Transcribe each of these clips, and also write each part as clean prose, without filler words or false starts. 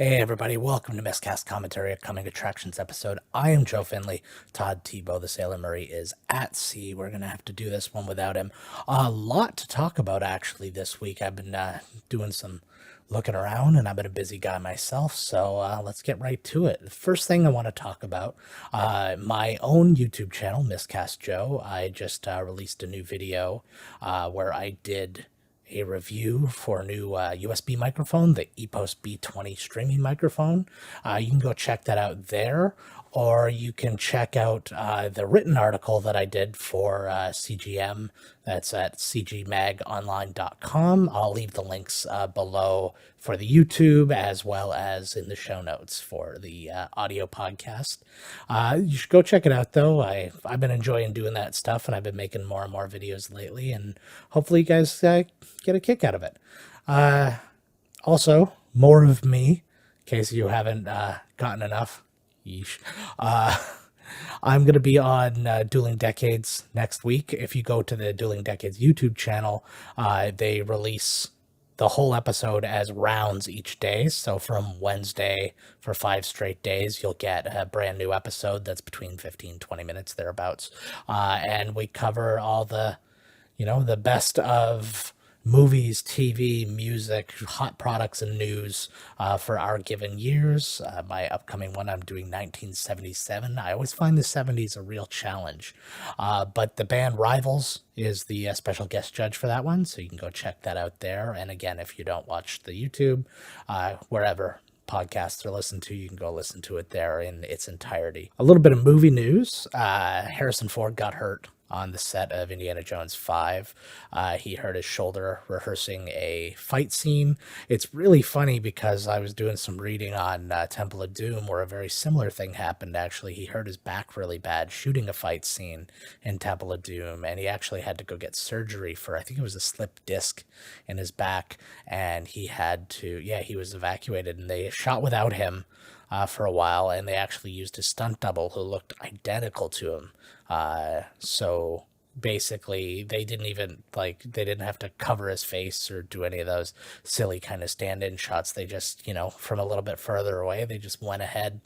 Hey everybody, welcome to Miscast Commentary, a Coming Attractions episode. I am Joe Finley. Todd Tebow, the Sailor Murray, is at sea. We're going to have to do this one without him. A lot to talk about actually this week. I've been doing some looking around and I've been a busy guy myself, so let's get right to it. The first thing I want to talk about, my own YouTube channel, Miscast Joe. I just released a new video where I did a review for a new USB microphone, the EPOS B20 streaming microphone. You can go check that out there, or you can check out the written article that I did for CGM. That's at cgmagonline.com. I'll leave the links below for the YouTube as well as in the show notes for the audio podcast. You should go check it out, though. I've been enjoying doing that stuff, and I've been making more and more videos lately, and hopefully you guys get a kick out of it. Also, more of me, in case you haven't gotten enough. Yeesh. I'm going to be on Dueling Decades next week. If you go to the Dueling Decades YouTube channel, they release the whole episode as rounds each day. So from Wednesday for 5 straight days, you'll get a brand new episode that's between 15-20 minutes thereabouts. And we cover all the best of movies, TV, music, hot products, and news for our given years. My upcoming one, I'm doing 1977. I always find the 70s a real challenge. But the band Rivals is the special guest judge for that one, so you can go check that out there. And again, if you don't watch the YouTube, wherever podcasts are listened to, you can go listen to it there in its entirety. A little bit of movie news. Harrison Ford got hurt on the set of Indiana Jones 5. He hurt his shoulder rehearsing a fight scene. It's really funny because I was doing some reading on Temple of Doom where a very similar thing happened, actually. He hurt his back really bad shooting a fight scene in Temple of Doom, and he actually had to go get surgery for, I think it was a slipped disc in his back, and he was evacuated, and they shot without him for a while, and they actually used a stunt double who looked identical to him. So basically they didn't have to cover his face or do any of those silly kind of stand-in shots. They just, from a little bit further away, they just went ahead,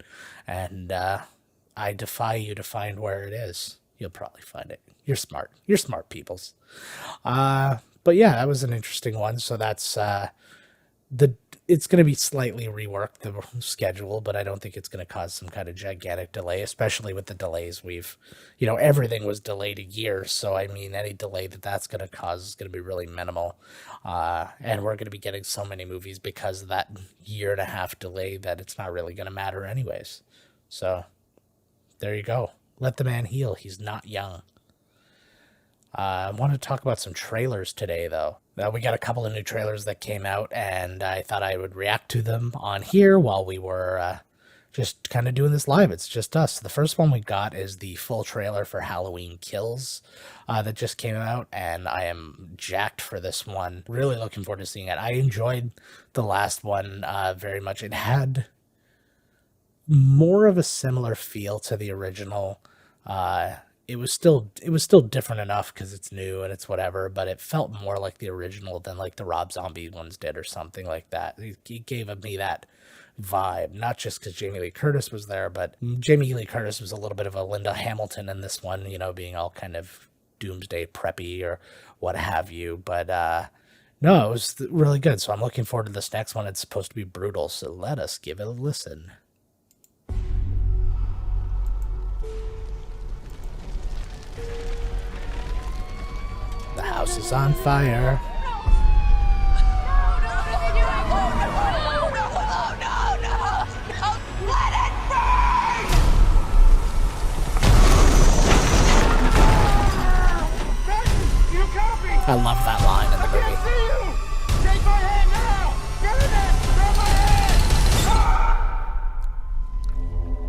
and I defy you to find where it is. You'll probably find it. You're smart peoples. But yeah, that was an interesting one. So that's it's going to be slightly reworked, the schedule, but I don't think it's going to cause some kind of gigantic delay, especially with the delays everything was delayed a year. So, I mean, any delay that's going to cause is going to be really minimal. And we're going to be getting so many movies because of that 1.5 year delay that it's not really going to matter anyways. So, there you go. Let the man heal. He's not young. I want to talk about some trailers today, though. We got a couple of new trailers that came out, and I thought I would react to them on here while we were just kind of doing this live. It's just us. The first one we got is the full trailer for Halloween Kills that just came out, and I am jacked for this one. Really looking forward to seeing it. I enjoyed the last one very much. It had more of a similar feel to the original. It was still different enough because it's new and it's whatever, but it felt more like the original than like the Rob Zombie ones did or something like that. He gave me that vibe, not just because Jamie Lee Curtis was there, but Jamie Lee Curtis was a little bit of a Linda Hamilton in this one, being all kind of doomsday preppy or what have you. But no, it was really good. So I'm looking forward to this next one. It's supposed to be brutal, so let us give it a listen. The house is on fire. I love that line in the movie. Take my hand now! Grab my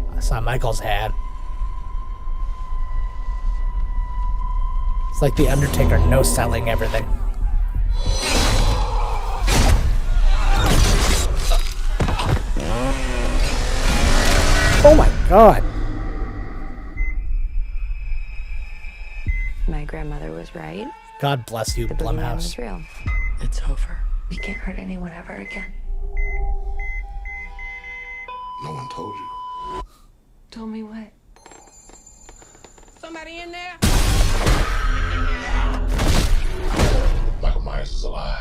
hand! I saw Michael's hand. It's like the Undertaker no-selling everything. Oh my god! My grandmother was right. God bless you, The boogeyman was Blumhouse. real. It's over. We can't hurt anyone ever again. No one told you. Told me what? Somebody in there? Michael Myers is alive.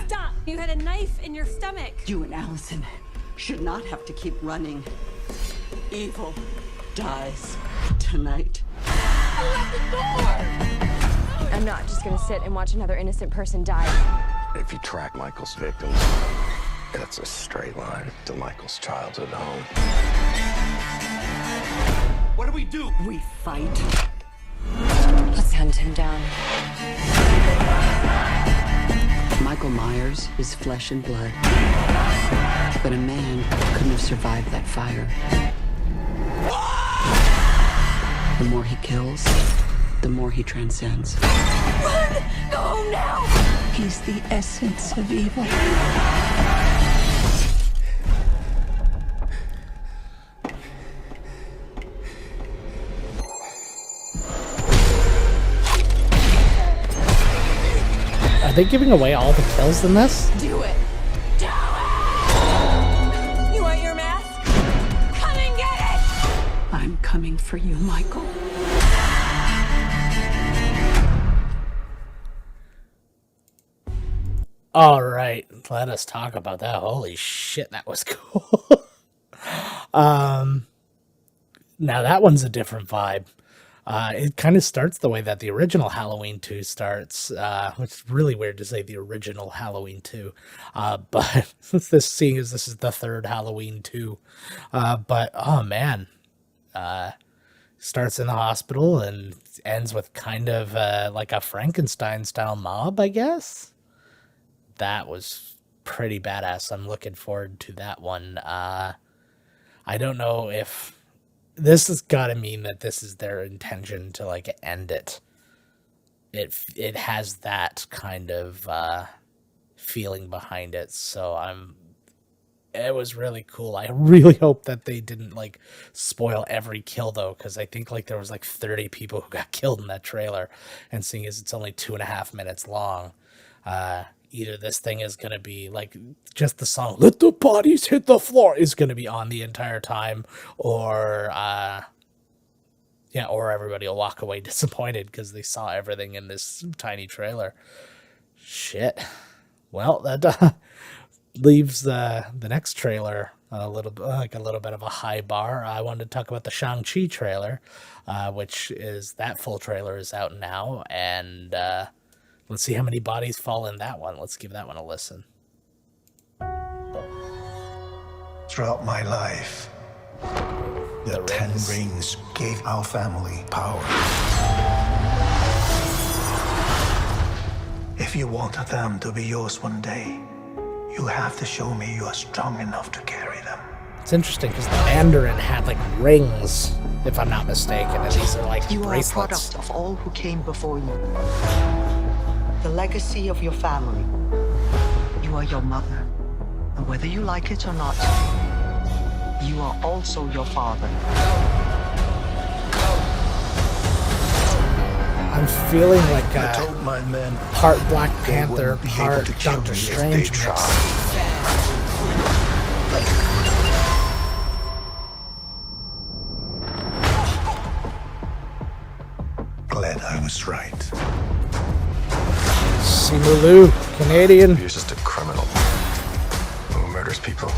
Stop! You had a knife in your stomach. You and Allison should not have to keep running. Evil dies tonight. I'm not just gonna sit and watch another innocent person die. If you track Michael's victims, that's a straight line to Michael's childhood home. What do we do? We fight. Let's hunt him down. Michael Myers is flesh and blood. But a man couldn't have survived that fire. The more he kills, the more he transcends. Run! Go now! He's the essence of evil. Are they giving away all the kills in this? Do it! Do it! You want your mask? Come and get it! I'm coming for you, Michael. All right, let us talk about that. Holy shit, that was cool. Now that one's a different vibe. It kind of starts the way that the original Halloween 2 starts, which is really weird to say the original Halloween 2. But seeing as this is the third Halloween 2. But, oh man, starts in the hospital and ends with kind of like a Frankenstein-style mob, I guess. That was pretty badass. I'm looking forward to that one. I don't know if this has got to mean that this is their intention to like end it. It has that kind of feeling behind it. So it was really cool. I really hope that they didn't like spoil every kill though, because I think like there was like 30 people who got killed in that trailer, and seeing as it's only 2.5 minutes long, either this thing is going to be like just the song "Let the Bodies Hit the Floor" is going to be on the entire time, or or everybody will walk away disappointed because they saw everything in this tiny trailer. Shit. Well, that leaves the next trailer a little bit of a high bar. I wanted to talk about the Shang-Chi trailer, which is that full trailer is out now, and let's see how many bodies fall in that one. Let's give that one a listen. Throughout my life, the 10 rings gave our family power. If you want them to be yours one day, you have to show me you are strong enough to carry them. It's interesting because the Mandarin had like rings, if I'm not mistaken, and these are like You bracelets. are a product of all who came before you. The legacy of your family. You are your mother. And whether you like it or not, you are also your father. I'm feeling like I told my men part Black they Panther, wouldn't be able part to kill Doctor me if Strange they mix. tried. Glad I was right. Simu Liu, Canadian. You're just a criminal who murders people.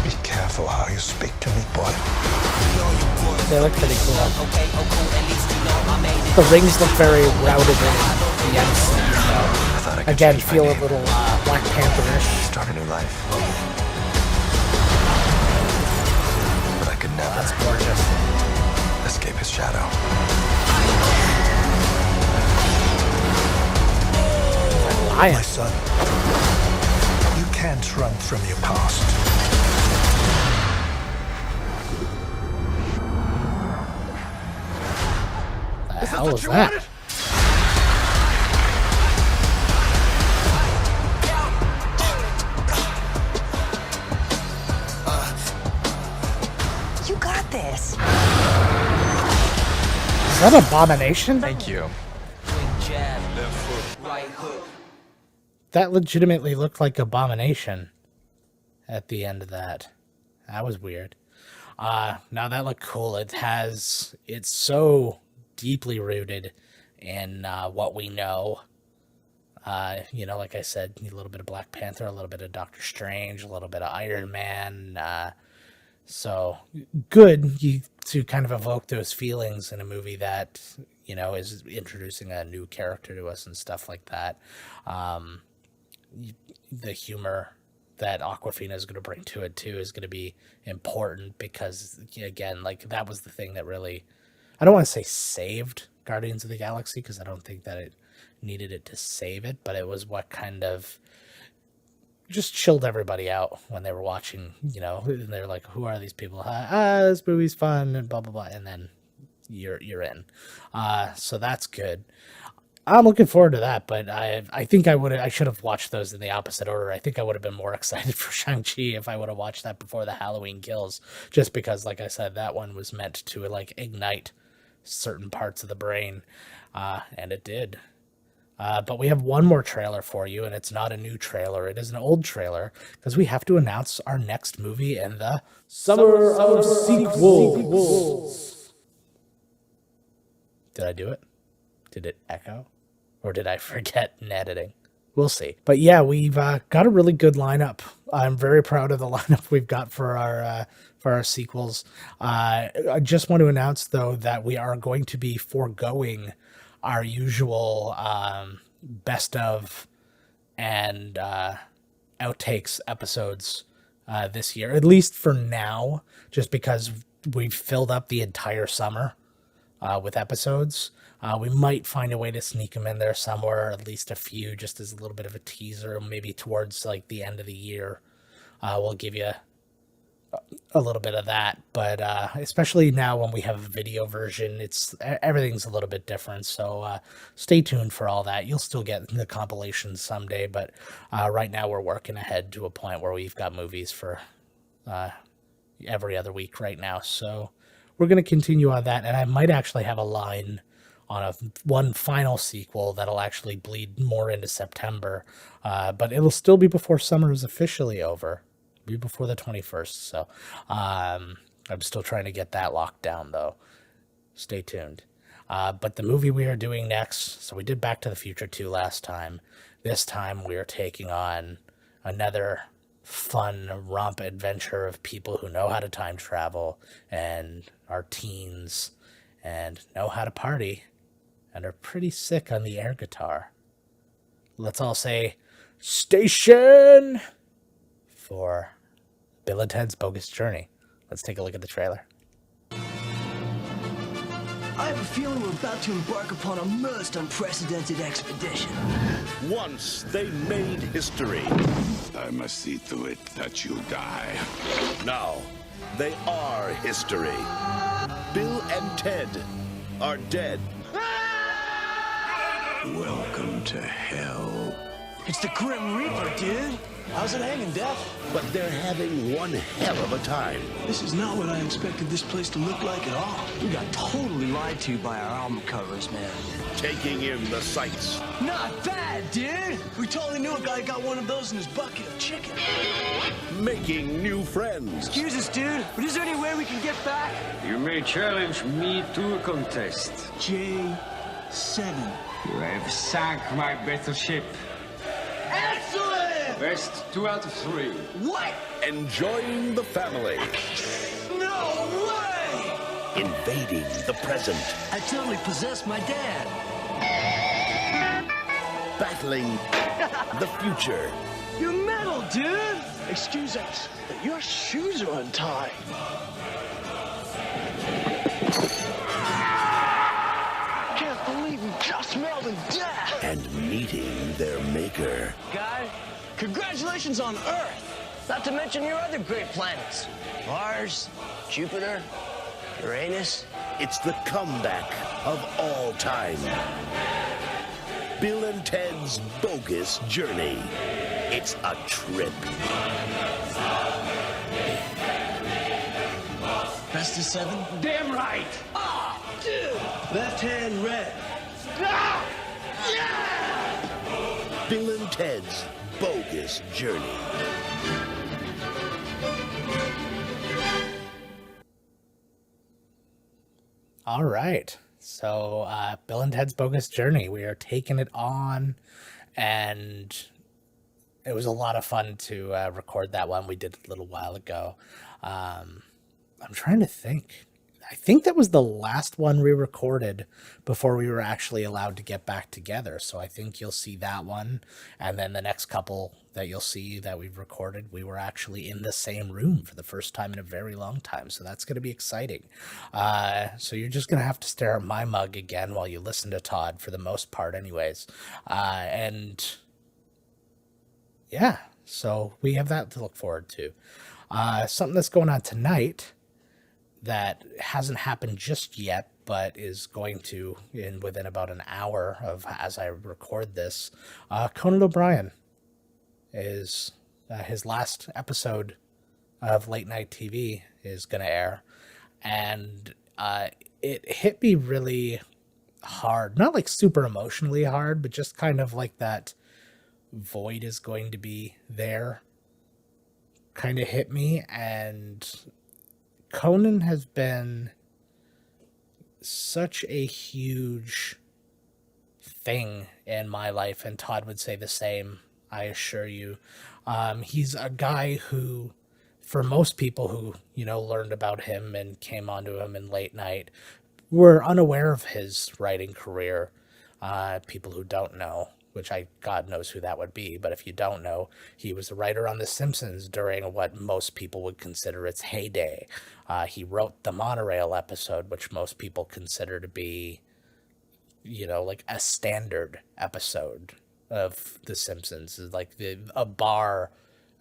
Be careful how you speak to me, boy. They look pretty cool. The rings look very routed in the I thought I could Again, change my feel a name, little Black Panther-ish. start a new life. But I could never That's gorgeous. escape his shadow. Lion. My son, you can't run from your past. The hell was that? You got this. Is that Abomination? Thank you. that legitimately looked like Abomination at the end of that. That was weird. Now that looked cool. It's so deeply rooted in what we know. Like I said, a little bit of Black Panther, a little bit of Doctor Strange, a little bit of Iron Man. So good to kind of evoke those feelings in a movie that, is introducing a new character to us and stuff like that. The humor that Awkwafina is going to bring to it too is going to be important because, again, like that was the thing that really, I don't want to say saved Guardians of the Galaxy because I don't think that it needed it to save it, but it was what kind of just chilled everybody out when they were watching, and they're like, who are these people? This movie's fun and blah, blah, blah. And then you're in. So that's good. I'm looking forward to that, but I think I should have watched those in the opposite order. I think I would have been more excited for Shang-Chi if I would have watched that before the Halloween Kills, just because, like I said, that one was meant to like ignite certain parts of the brain, and it did. But we have one more trailer for you, and it's not a new trailer. It is an old trailer, because we have to announce our next movie in the Summer of Sequels. Did I do it? Did it echo? Or did I forget in editing? We'll see. But yeah, we've got a really good lineup. I'm very proud of the lineup we've got for our sequels. I just want to announce, though, that we are going to be foregoing our usual best of and outtakes episodes this year, at least for now, just because we've filled up the entire summer with episodes. We might find a way to sneak them in there somewhere, at least a few, just as a little bit of a teaser, maybe towards like the end of the year. We'll give you a little bit of that, but especially now when we have a video version, everything's a little bit different. So stay tuned for all that. You'll still get the compilations someday, but right now we're working ahead to a point where we've got movies for every other week right now. So we're going to continue on that, and I might actually have a line on one final sequel that'll actually bleed more into September, but it'll still be before summer is officially over. Be before the 21st, so I'm still trying to get that locked down, though. Stay tuned. But the movie we are doing next, so we did Back to the Future 2 last time. This time we are taking on another fun romp adventure of people who know how to time travel and are teens and know how to party and are pretty sick on the air guitar. Let's all say, station! For Bill and Ted's Bogus Journey. Let's take a look at the trailer. I have a feeling we're about to embark upon a most unprecedented expedition. Once they made history. I must see to it that you die. Now, they are history. Bill and Ted are dead. Welcome to hell. It's the Grim Reaper, dude. How's it hanging, Death? But they're having one hell of a time. This is not what I expected this place to look like at all. We got totally lied to by our album covers, man. Taking in the sights. Not bad, dude. We totally knew a guy got one of those in his bucket of chicken. Making new friends. Excuse us, dude, but is there any way we can get back? You may challenge me to a contest. J7. You have sunk my battleship. Excellent! Best 2 out of 3. What? Enjoying the family. No way! Invading the present. I totally possessed my dad. Battling the future. You're metal, dude! Excuse us, but your shoes are untied. Can't believe we just smelled death! And meeting their maker. Guy, congratulations on Earth! Not to mention your other great planets. Mars, Jupiter, Uranus. It's the comeback of all time. Bill and Ted's Bogus Journey. It's a trip. Best of 7? Damn right! Ah, dude! Left hand red. Ah! Yeah! Bill and Ted's Bogus Journey. All right. So, Bill and Ted's Bogus Journey. We are taking it on, and it was a lot of fun to record that one. We did a little while ago. I'm trying to think. I think that was the last one we recorded before we were actually allowed to get back together. So I think you'll see that one. And then the next couple that you'll see that we've recorded, we were actually in the same room for the first time in a very long time. So that's going to be exciting. So you're just going to have to stare at my mug again while you listen to Todd for the most part anyways. And yeah, so we have that to look forward to. Something that's going on tonight that hasn't happened just yet, but is going to within about an hour of as I record this. Conan O'Brien is his last episode of late night TV is going to air, and it hit me really hard, not like super emotionally hard, but just kind of like that void is going to be there kind of hit me. And Conan has been such a huge thing in my life, and Todd would say the same, I assure you. He's a guy who, for most people who, learned about him and came onto him in late night, were unaware of his writing career. People who don't know, which God knows who that would be, but if you don't know, he was a writer on The Simpsons during what most people would consider its heyday. He wrote the monorail episode, which most people consider to be, like a standard episode of The Simpsons, like a bar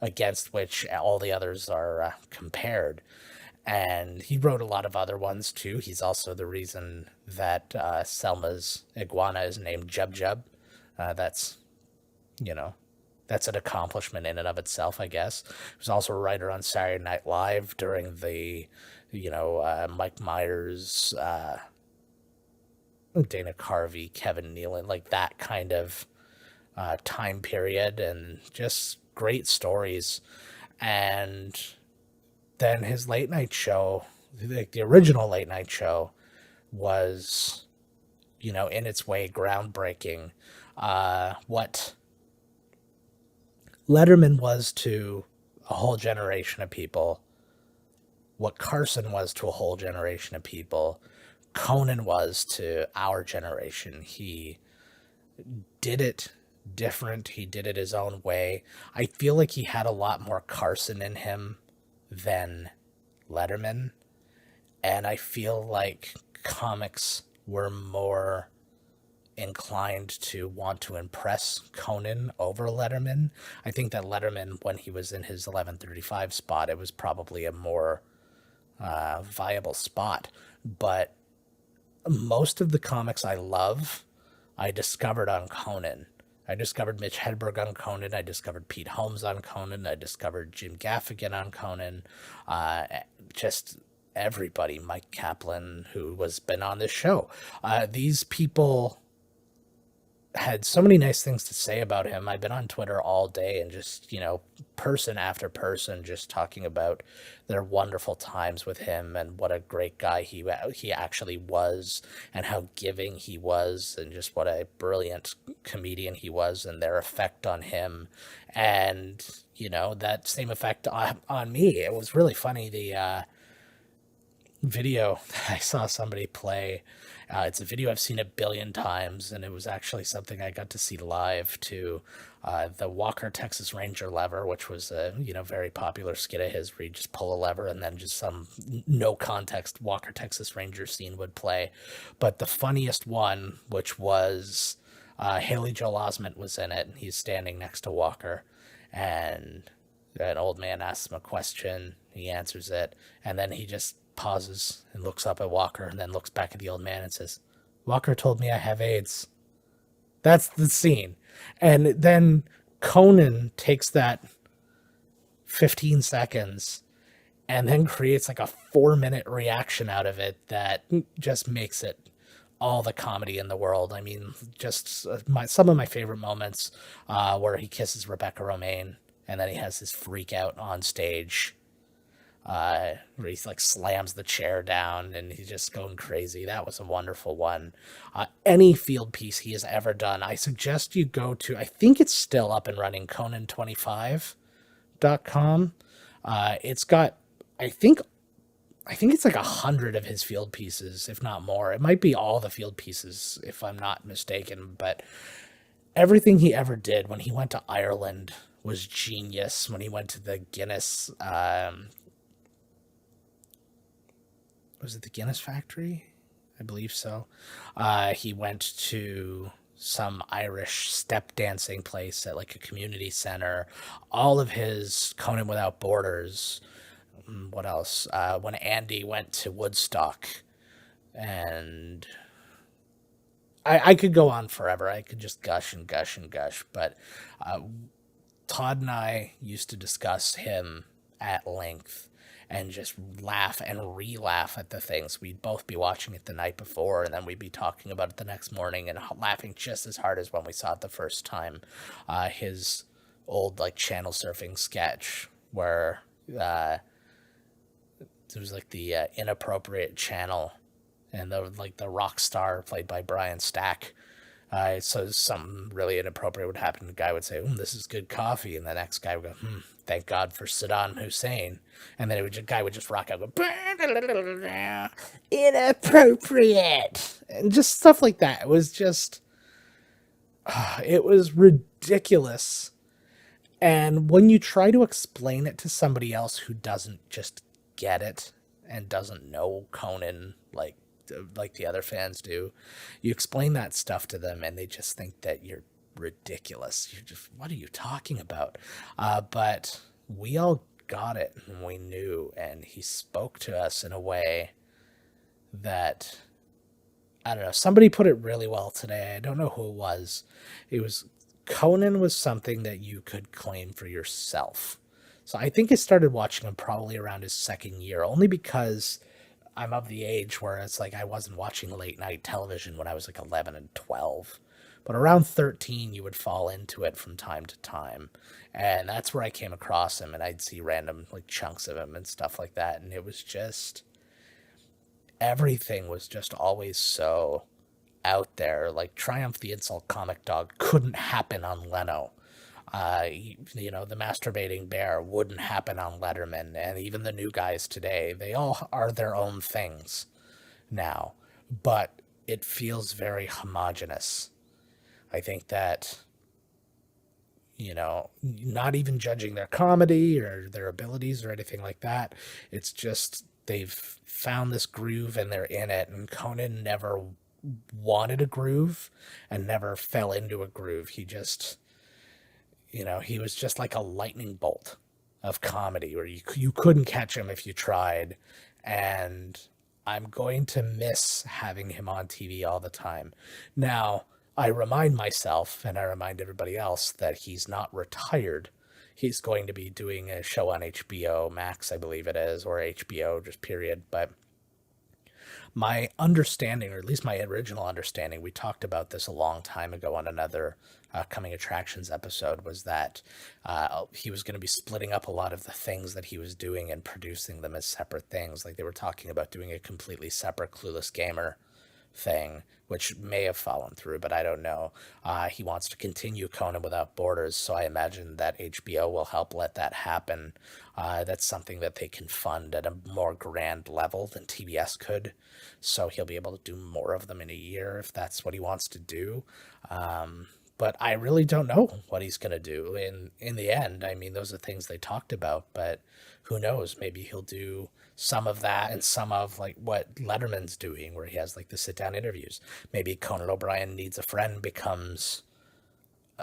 against which all the others are compared. And he wrote a lot of other ones too. He's also the reason that Selma's iguana is named Jub Jub. That's an accomplishment in and of itself, I guess. He was also a writer on Saturday Night Live during the, Mike Myers, Dana Carvey, Kevin Nealon, like that kind of time period, and just great stories. And then his late night show, the original late night show, was, in its way, groundbreaking. What Letterman was to a whole generation of people, what Carson was to a whole generation of people, Conan was to our generation. He did it different. He did it his own way. I feel like he had a lot more Carson in him than Letterman. And I feel like comics were more inclined to want to impress Conan over Letterman. I think that Letterman, when he was in his 11:35 spot, it was probably a more viable spot. But most of the comics I love, I discovered on Conan. I discovered Mitch Hedberg on Conan. I discovered Pete Holmes on Conan. I discovered Jim Gaffigan on Conan. Just everybody, Mike Kaplan, who was been on this show. These people had so many nice things to say about him. I've been on Twitter all day and just, person after person just talking about their wonderful times with him and what a great guy he actually was, and how giving he was, and just what a brilliant comedian he was, and their effect on him. And, that same effect on me. It was really funny, the video I saw somebody play. It's a video I've seen a billion times, and it was actually something I got to see live too. The Walker Texas Ranger lever, which was a very popular skit of his, where you just pull a lever and then just some no context Walker Texas Ranger scene would play. But the funniest one, which was Haley Joel Osment was in it, and he's standing next to Walker, and an old man asks him a question, he answers it, and then he just pauses and looks up at Walker, and then looks back at the old man and says, "Walker told me I have AIDS." That's the scene. And then Conan takes that 15 seconds and then creates like a 4-minute reaction out of it that just makes it all the comedy in the world. I mean, just some of my favorite moments where he kisses Rebecca Romaine and then he has this freak out on stage where he like slams the chair down and he's just going crazy. That was a wonderful one. Any field piece he has ever done, I suggest you go to, I think it's still up and running, Conan25.com. It's got, I think it's like 100 of his field pieces, if not more. It might be all the field pieces, if I'm not mistaken, but everything he ever did when he went to Ireland was genius. When he went to the Guinness, was it the Guinness factory? I believe so. He went to some Irish step dancing place at like a community center. All of his Conan Without Borders. What else? When Andy went to Woodstock, and I could go on forever. I could just gush and gush and gush, but Todd and I used to discuss him at length and just laugh and re-laugh at the things. We'd both be watching it the night before, and then we'd be talking about it the next morning and laughing just as hard as when we saw it the first time. His old like channel surfing sketch where it was like the inappropriate channel, and the rock star played by Brian Stack. So something really inappropriate would happen. The guy would say, "This is good coffee," and the next guy would go, "Thank God for Saddam Hussein," and then the guy would just rock out, go, "Inappropriate," and just stuff like that. It was just, it was ridiculous. And when you try to explain it to somebody else who doesn't just get it and doesn't know Conan like the other fans do, you explain that stuff to them and they just think that you're ridiculous. You're just, what are you talking about? But we all got it and we knew, and he spoke to us in a way that, I don't know, somebody put it really well today. I don't know who it was. Conan was something that you could claim for yourself. So I think I started watching him probably around his second year, only because I'm of the age where it's like I wasn't watching late night television when I was like 11 and 12. But around 13, you would fall into it from time to time. And that's where I came across him, and I'd see random like chunks of him and stuff like that. And it was just, everything was just always so out there. Like Triumph the Insult Comic Dog couldn't happen on Leno. The masturbating bear wouldn't happen on Letterman, and even the new guys today, they all are their own things now, but it feels very homogenous. I think that, not even judging their comedy or their abilities or anything like that, it's just they've found this groove and they're in it, and Conan never wanted a groove and never fell into a groove. He just, he was just like a lightning bolt of comedy where you couldn't catch him if you tried. And I'm going to miss having him on TV all the time. Now, I remind myself, and I remind everybody else, that he's not retired. He's going to be doing a show on HBO Max, I believe it is, or HBO, just period. But my understanding, or at least my original understanding, we talked about this a long time ago on another Coming Attractions episode, was that he was going to be splitting up a lot of the things that he was doing and producing them as separate things. Like they were talking about doing a completely separate Clueless Gamer thing, which may have fallen through, but I don't know. He wants to continue Conan Without Borders, so I imagine that HBO will help let that happen. That's something that they can fund at a more grand level than TBS could, so he'll be able to do more of them in a year if that's what he wants to do. But I really don't know what he's going to do in the end. I mean, those are things they talked about, but who knows? Maybe he'll do some of that and some of like what Letterman's doing, where he has like the sit down interviews. Maybe Conan O'Brien Needs a Friend becomes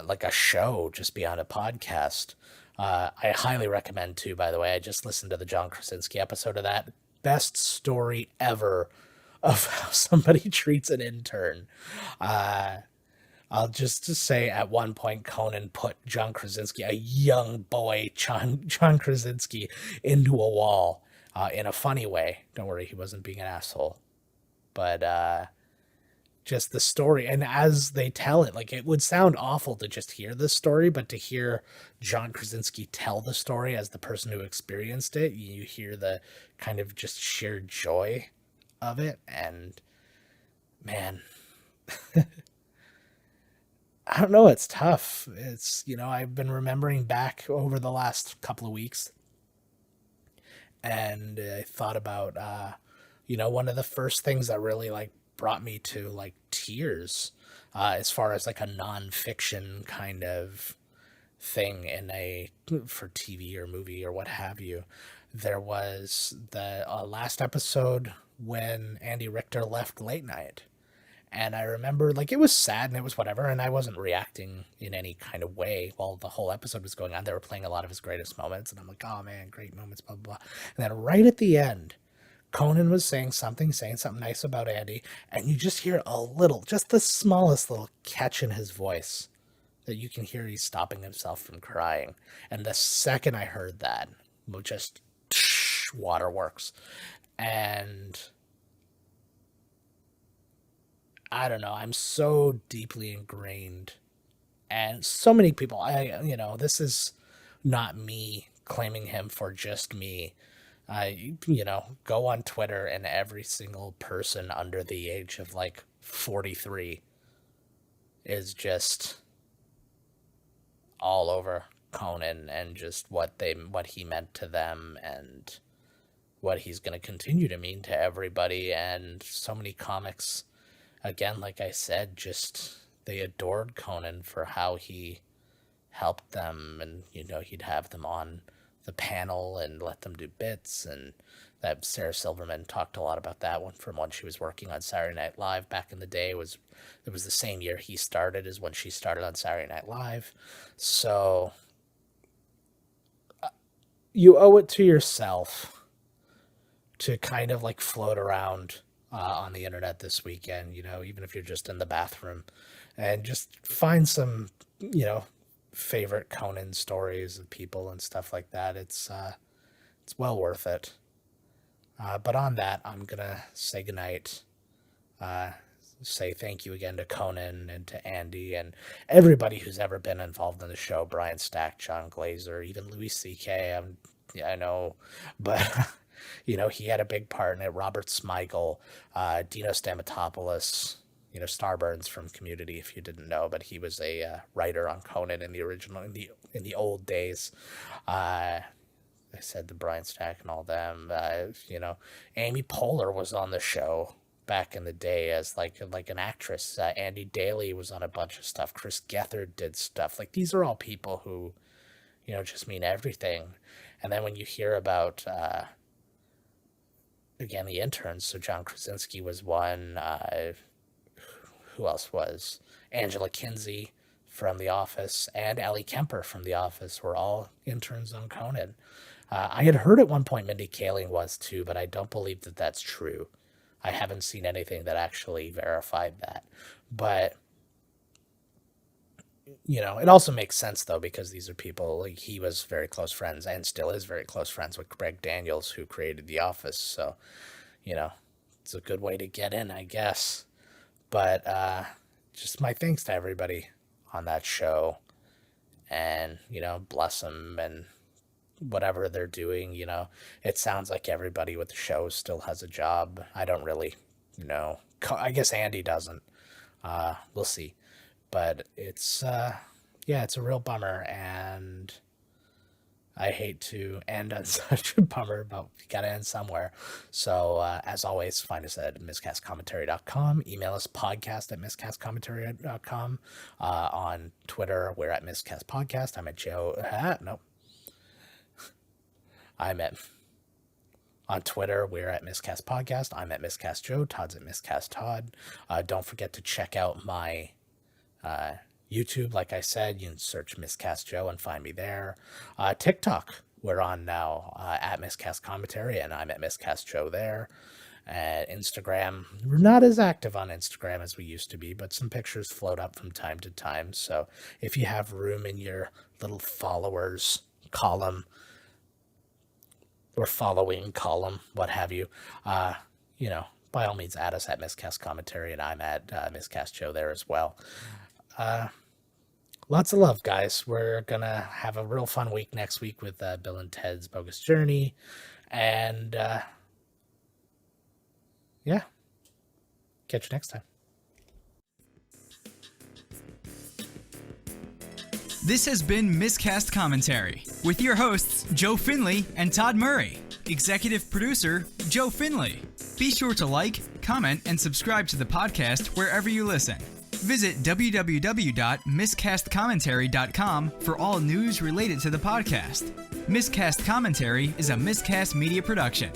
like a show just beyond a podcast. I highly recommend too, by the way. I just listened to the John Krasinski episode of that. Best story ever of how somebody treats an intern. I'll just say at one point, Conan put John Krasinski, a young boy, John Krasinski, into a wall in a funny way. Don't worry, he wasn't being an asshole. But just the story. And as they tell it, like, it would sound awful to just hear this story, but to hear John Krasinski tell the story as the person who experienced it, you hear the kind of just sheer joy of it. And man, I don't know, it's tough. It's, I've been remembering back over the last couple of weeks, and I thought about, one of the first things that really like brought me to like tears, as far as like a nonfiction kind of thing for TV or movie or what have you. There was the last episode when Andy Richter left late night. And I remember, like, it was sad and it was whatever, and I wasn't reacting in any kind of way while the whole episode was going on. They were playing a lot of his greatest moments, and I'm like, oh man, great moments, blah, blah, blah. And then right at the end, Conan was saying something nice about Andy, and you just hear a little, just the smallest little catch in his voice that you can hear he's stopping himself from crying. And the second I heard that, just waterworks. And I don't know, I'm so deeply ingrained, and so many people, this is not me claiming him for just me. Go on Twitter, and every single person under the age of like 43 is just all over Conan and just what he meant to them and what he's going to continue to mean to everybody. And so many comics, again, like I said, just they adored Conan for how he helped them, and he'd have them on the panel and let them do bits. And that Sarah Silverman talked a lot about that one from when she was working on Saturday Night Live back in the day. It was the same year he started as when she started on Saturday Night Live. So you owe it to yourself to kind of like float around on the internet this weekend, even if you're just in the bathroom, and just find some, favorite Conan stories of people and stuff like that. It's well worth it. But on that, I'm gonna say goodnight. Say thank you again to Conan and to Andy and everybody who's ever been involved in the show. Brian Stack, John Glazer, even Louis C.K. I know, but he had a big part in it. Robert Smigel, Dino Stamatopoulos, Starburns from Community, if you didn't know, but he was a writer on Conan in the original, in the old days. I said the Brian Stack and all them. Amy Poehler was on the show back in the day as like an actress. Andy Daly was on a bunch of stuff. Chris Gethard did stuff. Like, these are all people who, just mean everything. And then when you hear about, again, the interns, so John Krasinski was one. Who else was? Angela Kinsey from The Office and Allie Kemper from The Office were all interns on Conan. I had heard at one point Mindy Kaling was too, but I don't believe that that's true. I haven't seen anything that actually verified that. But, it also makes sense, though, because these are people, like, he was very close friends and still is very close friends with Greg Daniels, who created The Office. So, it's a good way to get in, I guess. But just my thanks to everybody on that show, and, bless them and whatever they're doing. It sounds like everybody with the show still has a job. I don't really know. I guess Andy doesn't. We'll see. But it's, it's a real bummer, and I hate to end on such a bummer, but we gotta end somewhere. So, as always, find us at miscastcommentary.com. Email us podcast@miscastcommentary.com. On Twitter, we're at miscastpodcast. I'm at Joe. On Twitter, we're at miscastpodcast. I'm at miscastjoe. Todd's at miscasttodd. Don't forget to check out my YouTube. Like I said, you can search miscastjoe and find me there. TikTok, we're on now at miscastcommentary, and I'm at miscastjoe there. Instagram, we're not as active on Instagram as we used to be, but some pictures float up from time to time. So if you have room in your little followers column or following column, what have you, by all means, add us at Miscast Commentary, and I'm at miscastjoe there as well. Lots of love, guys. We're going to have a real fun week next week with Bill and Ted's Bogus Journey. And, yeah. Catch you next time. This has been Miscast Commentary with your hosts, Joe Finley and Todd Murray. Executive producer, Joe Finley. Be sure to like, comment, and subscribe to the podcast wherever you listen. Visit www.miscastcommentary.com for all news related to the podcast. Miscast Commentary is a Miscast Media production.